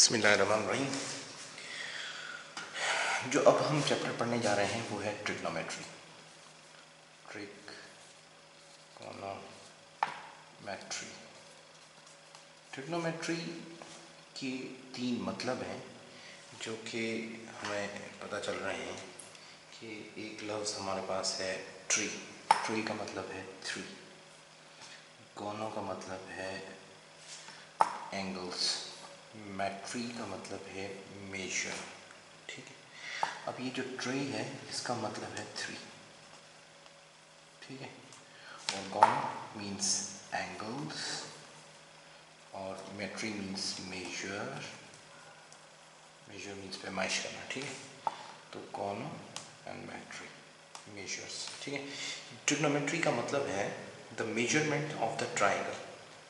बिस्मिल्लाहिर्रहमानिर्रहीम। जो अब हम चैप्टर पढ़ने जा रहे हैं वो है ट्रिग्नोमेट्री। ट्रिग्नोमेट्री के तीन मतलब हैं जो कि हमें पता चल रहे हैं कि एक लफ्ज़ हमारे पास है ट्री का मतलब है थ्री, गोनो का मतलब है एंगल्स, मेट्री का मतलब है मेजर। ठीक है, अब ये जो ट्री है इसका मतलब है थ्री। ठीक है, और गोनो मीन्स एंगल्स और मेट्री मीन्स मेजर मीन्स पैमाइश करना। ठीक है, तो गोनो एंड मेट्री मेजर्स। ठीक है, ट्रिग्नोमेट्री का मतलब है the measurement of the triangle,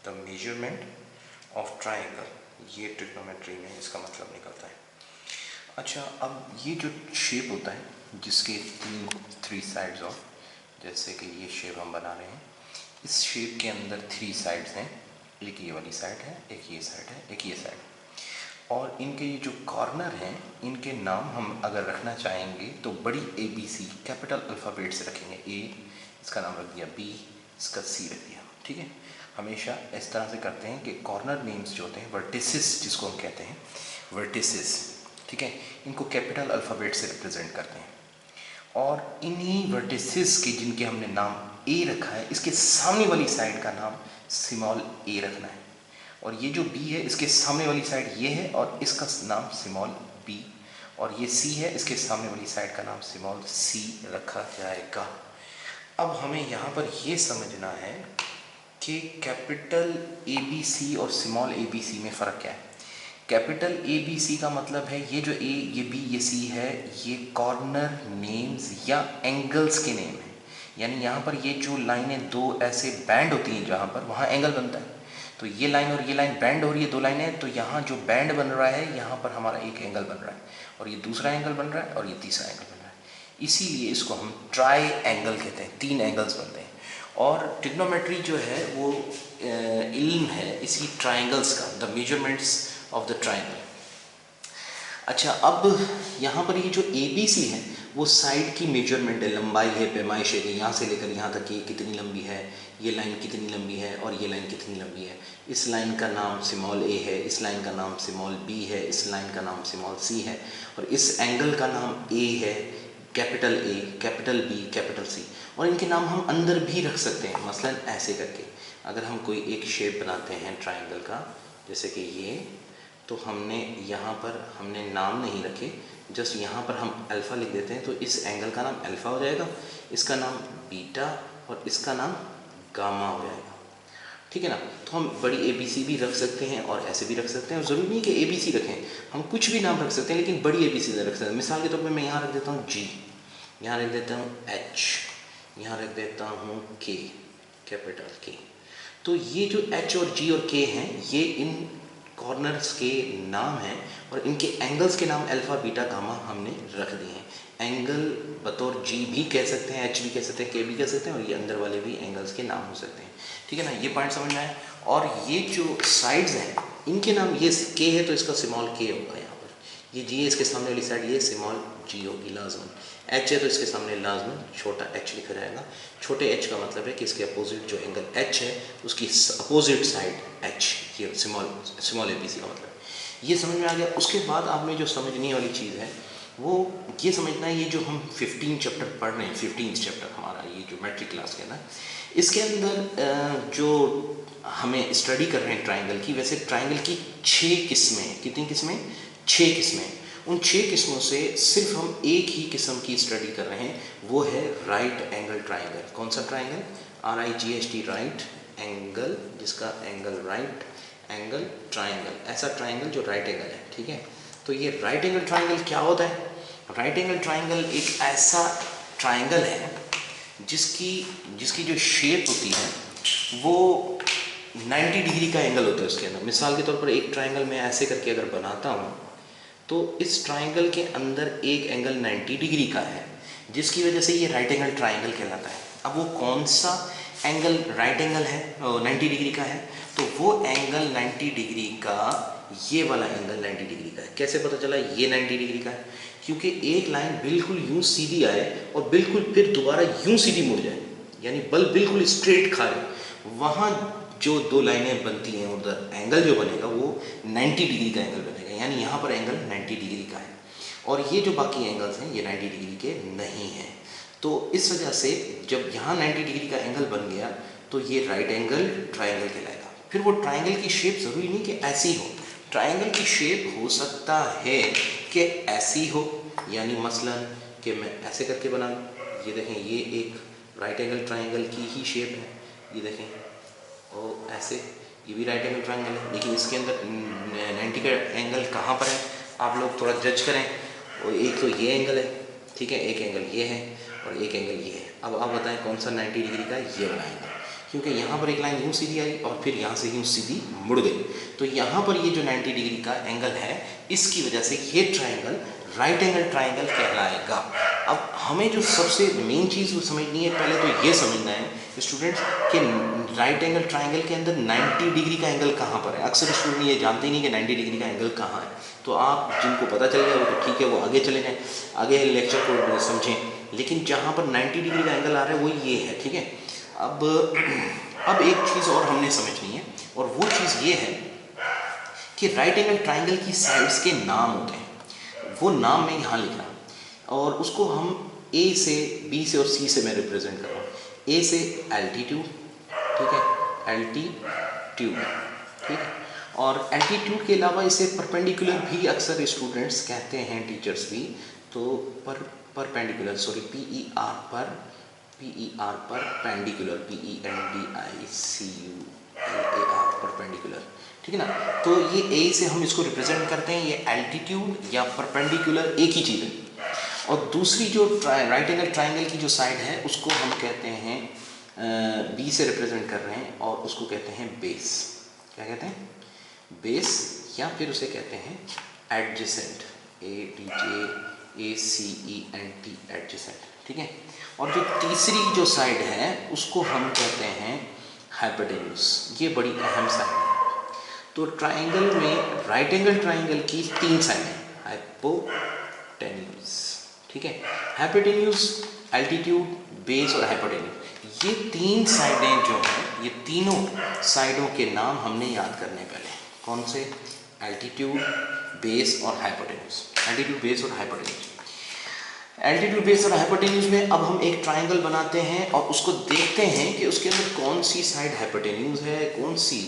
the measurement of triangle, ये ट्रिग्नोमेट्री में इसका मतलब निकलता है। अच्छा, अब ये जो शेप होता है जिसके थ्री साइड्स ऑफ, जैसे कि ये शेप हम बना रहे हैं, इस शेप के अंदर थ्री साइड्स हैं, एक ये वाली साइड है, एक ये साइड है, एक ये साइड, और इनके ये जो कॉर्नर हैं इनके नाम हम अगर रखना चाहेंगे तो बड़ी ABC कैपिटल अल्फ़ाबेट से रखेंगे। ए इसका नाम रख दिया, बी इसका सी रख दिया। ठीक है, हमेशा इस तरह से करते हैं कि कॉर्नर नेम्स जो होते हैं, वर्टिसेस जिसको हम कहते हैं, वर्टिसेस, ठीक है, इनको कैपिटल अल्फ़ाबेट से रिप्रेजेंट करते हैं। और इन्हीं वर्टिसेस के जिनके हमने नाम ए रखा है, इसके सामने वाली साइड का नाम स्मॉल ए रखना है, और ये जो बी है इसके सामने वाली साइड ये है और इसका नाम स्मॉल बी, और ये सी है इसके सामने वाली साइड का नाम स्मॉल सी रखा जाएगा। अब हमें यहाँ पर ये समझना है कि कैपिटल ABC और स्मॉल ABC में फ़र्क क्या है। कैपिटल ABC का मतलब है ये जो ए, ये बी, ये सी है, ये कॉर्नर नेम्स या एंगल्स के नेम हैं। यानी यहाँ पर ये जो लाइनें दो ऐसे बैंड होती हैं जहाँ पर, वहाँ एंगल बनता है। तो ये लाइन और ये लाइन बैंड हो रही है, दो लाइनें, तो यहाँ जो बैंड बन रहा है यहाँ पर हमारा एक एंगल बन रहा है, और ये दूसरा एंगल बन रहा है, और ये तीसरा एंगल बन रहा है। इसीलिए इसको हम ट्राई एंगल कहते हैं, तीन एंगल्स बनते हैं। और ट्रिग्नोमेट्री जो है वो इल्म है इसी ट्राइंगल्स का, the measurements of the triangle. अच्छा, अब यहाँ पर ये जो ABC है वो साइड की मेजरमेंट है, लंबाई है, पैमाइश है कि यहाँ से लेकर यहाँ तक ये कितनी लंबी है, ये लाइन कितनी लंबी है, और ये लाइन कितनी लंबी है। इस लाइन का नाम स्मॉल ए है, इस लाइन का नाम स्मॉल बी है, इस लाइन का नाम स्मॉल सी है, और इस एंगल का नाम ए है, capital A, capital B, capital C. और इनके नाम हम अंदर भी रख सकते हैं, मसलन ऐसे करके अगर हम कोई एक शेप बनाते हैं ट्राइंगल का, जैसे कि ये, तो हमने यहाँ पर हमने नाम नहीं रखे, जस्ट यहाँ पर हम अल्फ़ा लिख देते हैं, तो इस एंगल का नाम अल्फ़ा हो जाएगा, इसका नाम बीटा, और इसका नाम गामा हो जाएगा। ठीक है ना, तो हम बड़ी ABC भी रख सकते हैं और ऐसे भी रख सकते हैं, और ज़रूरी नहीं कि ABC रखें, हम कुछ भी नाम रख सकते हैं, लेकिन बड़ी ABC रख सकते हैं। मिसाल के तौर पर मैं यहाँ रख देता हूँ G, यहाँ रख देता हूँ H, यहाँ रख देता हूँ K, कैपिटल K। तो ये जो H और G और K हैं ये इन कॉर्नर्स के नाम हैं, और इनके एंगल्स के नाम अल्फ़ा, बीटा, गामा हमने रख दिए हैं। एंगल बतौर G भी कह सकते हैं, H भी कह सकते हैं, K भी कह सकते हैं, और ये अंदर वाले भी एंगल्स के नाम हो सकते हैं। ठीक है ना, ये पॉइंट समझ में आया। और ये जो साइड्स हैं इनके नाम, ये K है तो इसका स्मॉल K होगा यहाँ पर, ये G है इसके सामने वाली साइड ये स्मॉल G होगी लाजमन, H है तो इसके सामने लाजमन छोटा H लिखा जाएगा। छोटे H का मतलब है कि इसके अपोजिट जो एंगल H है उसकी अपोजिट साइड H, ये स्मॉल ABC का मतलब, ये समझ में आ गया। उसके बाद आपने जो समझने वाली चीज़ है वो ये समझना है, ये जो हम 15 चैप्टर पढ़ रहे हैं, 15 चैप्टर हमारा ये जो मैट्रिक क्लास के ना, इसके अंदर जो हमें स्टडी कर रहे हैं ट्राइंगल की, वैसे ट्राइंगल की 6 किस्में हैं। कितनी किस्में? 6 किस्में। उन 6 किस्मों से सिर्फ हम एक ही किस्म की स्टडी कर रहे हैं, वो है राइट एंगल ट्राइंगल। कौन सा ट्राइंगल? RIGHT, राइट एंगल, जिसका एंगल राइट एंगल ट्राइंगल, ऐसा ट्राइंगल जो राइट एंगल है। ठीक है, तो ये राइट एंगल ट्राइंगल क्या होता है? राइट एंगल ट्राइंगल एक ऐसा ट्राइंगल है जिसकी जो शेप होती है वो 90 डिग्री का एंगल होता है उसके अंदर। मिसाल के तौर पर एक ट्राइंगल मैं ऐसे करके अगर बनाता हूँ तो इस ट्राइंगल के अंदर एक एंगल 90 डिग्री का है, जिसकी वजह से ये राइट एंगल ट्राइंगल कहलाता है। अब वो कौन सा एंगल राइट एंगल है 90 डिग्री का है, तो वो एंगल 90 डिग्री का, ये वाला एंगल 90 डिग्री का है। कैसे पता चला ये 90 डिग्री का है? क्योंकि एक लाइन बिल्कुल यूं सीधी आए और बिल्कुल फिर दोबारा यूं सीधी मुड़ जाए, यानी बल्ब बिल्कुल स्ट्रेट खा ले, वहाँ जो दो लाइनें बनती हैं उधर एंगल जो बनेगा वो 90 डिग्री का एंगल बनेगा, यानी यहाँ पर एंगल 90 डिग्री का है और ये जो बाकी एंगल्स हैं ये 90 डिग्री के नहीं हैं। तो इस वजह से जब यहाँ 90 डिग्री का एंगल बन गया तो ये राइट एंगल ट्राइंगल कहलाएगा। फिर वो ट्राइंगल की शेप ज़रूरी नहीं कि ऐसी हो, ट्राइंगल की शेप हो सकता है कि ऐसी हो, यानी मसलन कि मैं ऐसे करके बना लूँ, ये देखें ये एक राइट एंगल ट्राइंगल की ही शेप है, ये देखें, और ऐसे ये भी राइट एंगल ट्राइंगल है, लेकिन इसके अंदर 90 का एंगल कहाँ पर है आप लोग थोड़ा जज करें। और एक तो ये एंगल है, ठीक है, एक एंगल ये है और एक एंगल ये है। अब आप बताएं कौन सा 90 डिग्री का ये वाला एंगल, क्योंकि यहाँ पर एक लाइन यूँ सीधी आई और फिर यहाँ से यूँ सीधी मुड़ गई, तो यहाँ पर ये जो 90 डिग्री का एंगल है इसकी वजह से ये ट्राइंगल राइट एंगल ट्राइंगल कहलाएगा। अब हमें जो सबसे मेन चीज़ वो समझनी है, पहले तो ये समझना है स्टूडेंट्स कि राइट एंगल ट्राइंगल के अंदर 90 डिग्री का एंगल कहाँ पर है। अक्सर स्टूडेंट ये जानते ही नहीं कि 90 डिग्री का एंगल कहाँ है, तो आप जिनको पता चल गया वो तो ठीक है, वो आगे चले जाएँ, आगे लेक्चर को समझें, लेकिन जहाँ पर 90 डिग्री का एंगल आ रहा है वो ये है, ठीक है। अब एक चीज़ और हमने समझनी है और वो चीज़ ये है कि राइट एंगल ट्राइंगल की साइड्स के नाम होते हैं, वो नाम मैं यहाँ लिख रहा हूँ और उसको हम ए से बी से और सी से मैं रिप्रेजेंट कर रहा हूँ। ए से एल्टीट्यूड, ठीक है, एल्टीट्यूड, ठीक है, और एल्टीट्यूड के अलावा इसे परपेंडिकुलर भी अक्सर स्टूडेंट्स कहते हैं, टीचर्स भी, तो परपेंडिकुलर, सॉरी PER पर पेंडिकुलर, PENDICULAR परपेंडिकुलर, ठीक है ना। तो ये ए से हम इसको रिप्रेजेंट करते हैं, ये एल्टीट्यूड या परपेंडिकुलर एक ही चीज़ है। और दूसरी जो राइट एंगल ट्राइंगल की जो साइड है उसको हम कहते हैं बी से रिप्रेजेंट कर रहे हैं और उसको कहते हैं बेस। क्या कहते हैं? बेस, या फिर उसे कहते हैं एडजेसेंट, ADJACENT, एडजेसेंट, ठीक है। और जो तीसरी जो साइड है उसको हम कहते हैं हाइपोटेन्यूज। ये बड़ी अहम साइड है। तो ट्राइंगल में राइट एंगल ट्राइंगल की 3 साइड है, हाइपोटेन्यूज, ठीक है। हाइपोटेन्यूज, एल्टीट्यूड, बेस और हाइपोटेन्यूज, ये 3 साइडें जो हैं, ये तीनों साइडों के नाम हमने याद करने पहले। कौन से? एल्टीट्यूड, बेस और हाइपोटेन्यूज। एल्टीट्यूड, बेस और हाइपोटेन्यूज। एल्टीट्यूड, बेस और हाइपोटेन्यूज में अब हम एक ट्राइंगल बनाते हैं और उसको देखते हैं कि उसके अंदर कौन सी साइड हाइपोटेन्यूज है, कौन सी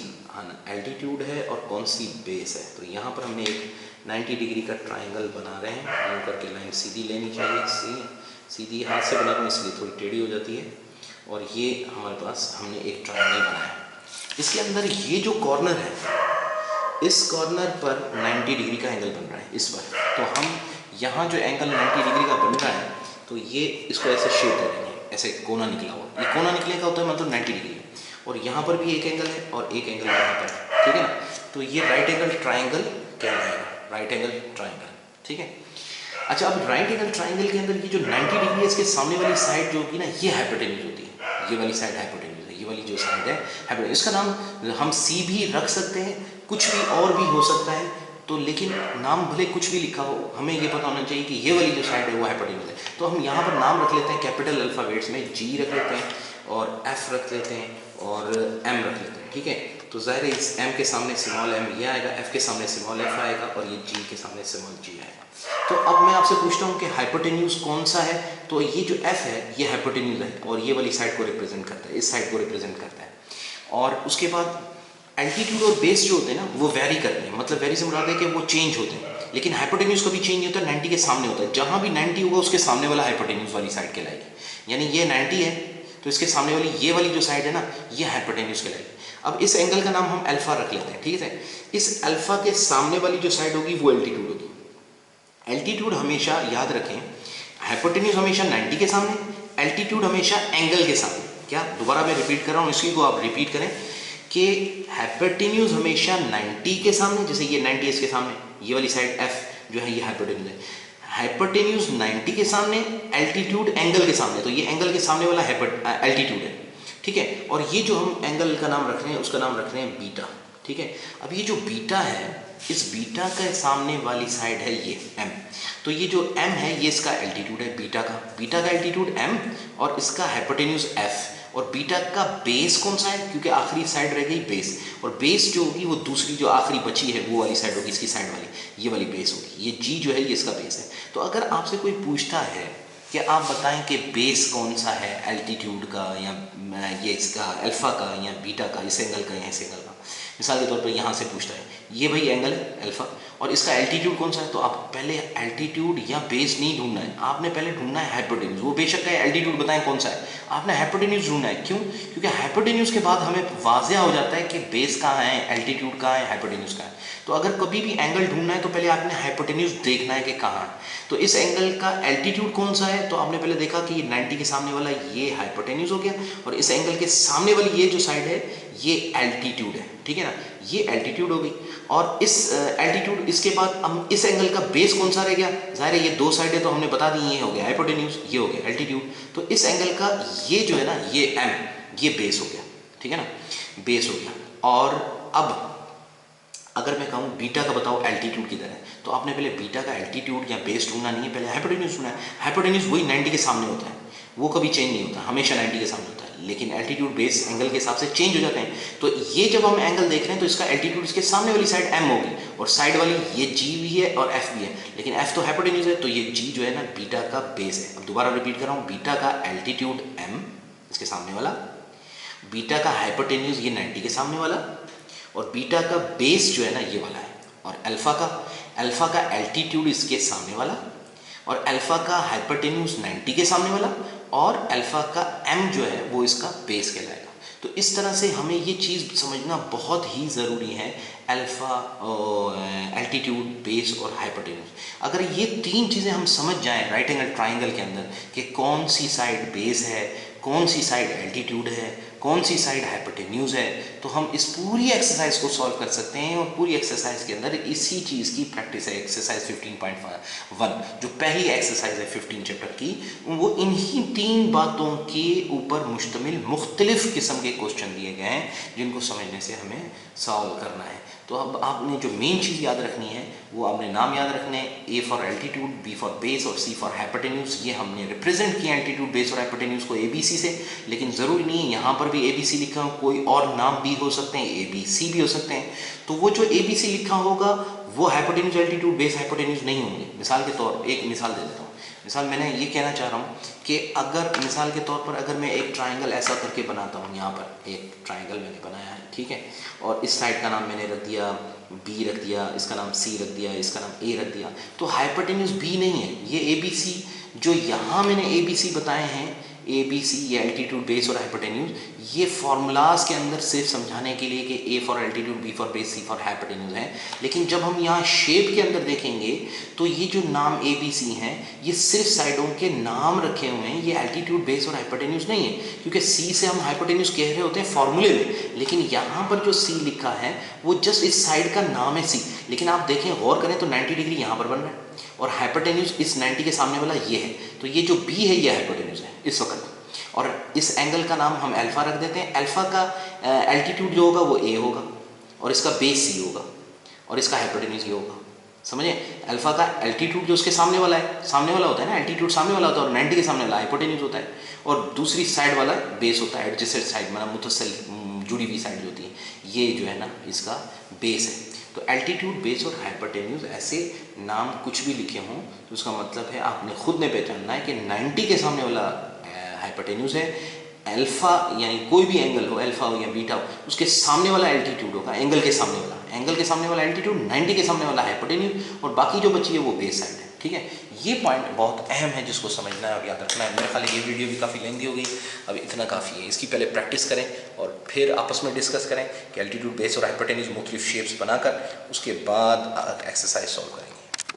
एल्टीट्यूड है और कौन सी बेस है। तो यहाँ पर हमने एक 90 डिग्री का ट्राइंगल बना रहे हैं, यूँ करके लाइन सीधी लेनी चाहिए, सीधी हाथ से बना रहे हैं इसलिए थोड़ी टेढ़ी हो जाती है। और ये हमारे पास हमने एक ट्राइंगल बनाया, इसके अंदर ये जो कॉर्नर है, इस कॉर्नर पर 90 डिग्री का एंगल बन रहा है इस पर। तो हम यहाँ जो एंगल 90 डिग्री का बन रहा है, तो ये इसको ऐसे शेप दे देंगे, ऐसे कोना निकला हुआ, ये कोना निकले का होता है मतलब 90 डिग्री। और यहाँ पर भी एक एंगल है और एक एंगल यहाँ पर, ठीक है ना। तो ये राइट एंगल ट्राइंगल कहलाएगा, राइट एंगल ट्राइंगल, ठीक है। अच्छा, अब राइट एंगल ट्राइंगल के अंदर ये जो 90 डिग्री है, इसके सामने वाली साइड जो होगी ना, ये हाइपोटेन्यूज होती है, ये वाली साइड हाइपोटेन्यूज है, ये वाली जो साइड है हाइपोटेन्यूज। इसका नाम हम सी भी रख सकते हैं, कुछ भी और भी हो सकता है, तो लेकिन नाम भले कुछ भी लिखा हो, हमें ये पता होना चाहिए कि ये वाली जो साइड है वो हाइपोटेन्यूज है। तो हम यहाँ पर नाम रख लेते हैं कैपिटल अल्फ़ाबेट्स में, G रख लेते हैं और F रख लेते हैं और M रख लेते हैं, ठीक है। तो ज़ाहिर है इस M के सामने स्मॉल m ये आएगा, F के सामने स्मॉल f आएगा और ये G के सामने स्मॉल g आएगा। तो अब मैं आपसे पूछता हूँ कि हाइपोटेन्यूज कौन सा है? तो ये जो F है ये हाइपोटेन्यूज है और ये वाली साइड को रिप्रेजेंट करता है, इस साइड को रिप्रेजेंट करता है। और उसके बाद एल्टीट्यूड और बेस जो होते हैं ना, वो वेरी करते हैं, मतलब वेरी से मुराद है कि वो चेंज होते हैं, लेकिन हाइपोटेन्यूज कभी चेंज नहीं होता, 90 के सामने होता है। जहाँ भी 90 होगा उसके सामने वाला हाइपोटेन्यूज वाली साइड कहलाएगी। यानी ये 90 है तो इसके सामने वाली ये वाली जो साइड है ना, ये हाइपोटेन्यूज कहलाएगी। अब इस एंगल का नाम हम अल्फा रख लेते हैं, ठीक है। इस अल्फा के सामने वाली जो साइड होगी वो एल्टीट्यूड होगी। एल्टीट्यूड हमेशा याद रखें, हाइपोटेन्यूज हमेशा 90 के सामने, एल्टीट्यूड हमेशा एंगल के सामने। क्या, दोबारा मैं रिपीट कर रहा हूँ, इसी को आप रिपीट करें कि हाइपोटेन्यूज हमेशा 90 के सामने, जैसे ये 90 इसके सामने, ये वाली साइड F जो है ये हाइपोटेन्यूज है। हाइपोटेन्यूज 90 के सामने, एल्टीट्यूड एंगल के सामने, तो ये एंगल के सामने वाला एल्टीट्यूड है। ठीक है। और ये जो हम एंगल का नाम रख रहे हैं उसका नाम रख रहे हैं बीटा, ठीक है। अब ये जो बीटा है, इस बीटा के सामने वाली साइड है ये m, तो ये जो m है ये इसका एल्टीट्यूड है बीटा का एल्टीट्यूड m और इसका हाइपोटेन्यूज f, और बीटा का बेस कौन सा है, क्योंकि आखिरी साइड रह गई बेस, और बेस जो होगी वो दूसरी जो आखिरी बची है वो वाली साइड होगी, इसकी साइड वाली, ये वाली बेस होगी, ये g जो है ये इसका बेस है। तो अगर आपसे कोई पूछता है कि आप बताएं कि बेस कौन सा है एल्टीट्यूड का या ये इसका अल्फा का या बीटा का, इस एंगल का या इस एंगल का, मिसाल के तौर पर यहाँ से पूछता है ये भाई एंगल है अल्फा और इसका एल्टीट्यूड कौन सा है, तो आप पहले एल्टीट्यूड या बेस नहीं ढूंढना है, आपने पहले ढूंढना है हाइपोटेन्यूज। वो बेशक है एल्टीट्यूड बताएं कौन सा है, आपने हाइपोटेन्यूज ढूंढना है। क्यों? क्योंकि हाइपोटेन्यूज के बाद हमें वाज़ेह हो जाता है कि बेस कहाँ है, एल्टीट्यूड कहाँ है, हाइपोटेन्यूज कहाँ है। तो अगर कभी भी एंगल ढूंढना है तो पहले आपने हाइपोटेन्यूज देखना है कि कहाँ है। तो इस एंगल का एल्टीट्यूड कौन सा है, तो आपने पहले देखा कि 90 के सामने वाला ये हाइपोटेन्यूज हो गया और इस एंगल के सामने वाली ये जो साइड है ये एल्टीट्यूड है, ठीक है ना, ये एल्टीट्यूड हो गई। और इस एल्टीट्यूड, इसके बाद हम इस एंगल का बेस कौन सा रह गया, जाहिर है ये दो साइड है तो हमने बता दी, ये हो गया हाइपोटेन्यूज, ये हो गया एल्टीट्यूड। तो इस एंगल का ये जो है ना ये m, ये बेस हो गया, ठीक है ना, बेस हो गया। और अब अगर मैं कहूँ बीटा का बताओ एल्टीट्यूड किधर है, तो आपने पहले बीटा का एल्टीट्यूड या बेस ढूंढना नहीं है, पहले हाइपोटेन्यूज ढूंढना है। हाइपोटेन्यूज वही 90 के सामने होता है, वो कभी चेंज नहीं होता, हमेशा 90 के सामने होता है, लेकिन एल्टीट्यूड बेस एंगल के हिसाब से चेंज हो जाते हैं। तो ये जब हम एंगल देख रहे हैं तो इसका एल्टीट्यूड इसके सामने वाली साइड m होगी और साइड वाली ये g भी है और f भी है, लेकिन f तो हाइपोटेन्यूज है, तो ये g जो है ना बीटा का बेस है। अब दोबारा रिपीट कर रहा हूँ, बीटा का एल्टीट्यूड m इसके सामने वाला, बीटा का हाइपोटेन्यूज ये 90 के सामने वाला, और बीटा का बेस जो है ना ये वाला है, और अल्फा का एल्टीट्यूड इसके सामने वाला, और अल्फा का हाइपोटेन्यूज 90 के सामने वाला, और अल्फा का m जो है वो इसका बेस कहलाएगा। तो इस तरह से हमें ये चीज़ समझना बहुत ही ज़रूरी है, अल्फा, एल्टीट्यूड, बेस और हाइपोटेन्यूज। अगर ये तीन चीज़ें हम समझ जाएं राइट एंगल ट्राइंगल के अंदर कि कौन सी साइड बेस है, कौन सी साइड एल्टीट्यूड है, कौन सी साइड हाइपोटेन्यूज है, तो हम इस पूरी एक्सरसाइज को सॉल्व कर सकते हैं। और पूरी एक्सरसाइज के अंदर इसी चीज़ की प्रैक्टिस है। एक्सरसाइज 15.1 जो पहली एक्सरसाइज है 15 चैप्टर की, वो इन्हीं तीन बातों के ऊपर मुश्तमिल मुख्तलिफ किस्म के क्वेश्चन दिए गए हैं जिनको समझने से हमें सॉल्व करना है। तो अब आपने जो मेन चीज़ याद रखनी है वो आपने नाम याद रखने हैं, A for altitude, B for base और सी फॉर हाइपोटेन्यूज। ये हमने रिप्रेजेंट किया एल्टीट्यूड, बेस और हाइपोटेन्यूज को ABC से, लेकिन ज़रूरी नहीं है यहाँ पर भी ABC लिखा हो, कोई और नाम भी हो सकते हैं, ABC भी हो सकते हैं। तो वो जो ABC लिखा होगा वो हाइपोटेन्यूज, एल्टीट्यूड, बेस, हाइपोटेन्यूज नहीं होंगे। मिसाल के तौर, एक मिसाल दे देता हूँ। मिसाल मैंने ये कहना चाह रहा हूँ कि अगर मिसाल के तौर पर अगर मैं एक ट्राइंगल ऐसा करके बनाता हूँ, यहाँ पर एक ट्राइंगल मैंने बनाया है, ठीक है, और इस साइड का नाम मैंने रख दिया B रख दिया, इसका नाम C रख दिया, इसका नाम A रख दिया, तो हाइपोटेन्यूज B नहीं है, ये ABC जो यहाँ मैंने ABC बताए हैं, ABC ये एल्टीट्यूड, बेस और हाइपोटेन्यूज, ये फार्मूलाज के अंदर सिर्फ समझाने के लिए कि A for altitude, B for base, C for hypotenuse है। लेकिन जब हम यहाँ शेप के अंदर देखेंगे तो ये जो नाम ABC हैं ये सिर्फ साइडों के नाम रखे हुए हैं, ये एल्टीट्यूड, बेस और हाइपोटेन्यूज नहीं है, क्योंकि C से हम हाइपोटेन्यूज कह रहे होते हैं फॉर्मूले में, लेकिन यहाँ पर जो C लिखा है वो जस्ट इस साइड का नाम है C। लेकिन आप देखें, गौर करें तो 90 डिग्री यहाँ पर बन रहा है और हाइपोटेन्यूज इस 90 के सामने वाला ये है, तो ये जो B है ये हाइपोटेन्यूज है इस वक्त। और इस एंगल का नाम हम अल्फा रख देते हैं। अल्फा का एल्टीट्यूड जो होगा वो A होगा और इसका बेस C होगा और इसका हाइपोटेन्यूज ये होगा। समझे? अल्फा का एल्टीट्यूड जो उसके सामने वाला है, सामने वाला होता है ना, एल्टीट्यूड सामने वाला होता है और 90 के सामने वाला हाइपोटेन्यूज होता है, और दूसरी साइड वाला बेस होता है, एडजेसेंट साइड, मतलब मुतसल जुड़ी हुई साइड जो होती है, ये जो है ना इसका बेस है। तो एल्टीट्यूड, बेस और हाइपोटेन्यूज ऐसे नाम कुछ भी लिखे हों तो उसका मतलब है आपने खुद ने पहचानना है कि 90 के सामने वाला हाइपोटेन्यूज है, अल्फा यानी कोई भी एंगल हो, अल्फा हो या बीटा हो, उसके सामने वाला एल्टीट्यूड होगा, एंगल के सामने वाला एल्टीट्यूड, 90 के सामने वाला हाइपोटेन्यूज, और बाकी जो बची है वो बेस साइड है। ठीक है, ये पॉइंट बहुत अहम है जिसको समझना है और याद रखना है। मेरे ख्याल ये वीडियो भी काफ़ी लेंथी हो गई, अब इतना काफ़ी है। इसकी पहले प्रैक्टिस करें और फिर आपस में डिस्कस करें कि एल्टीट्यूड, बेस और हाइपोटेन्यूज मुख्तलिफ शेप्स बनाकर उसके बाद एक्सरसाइज सॉल्व करें।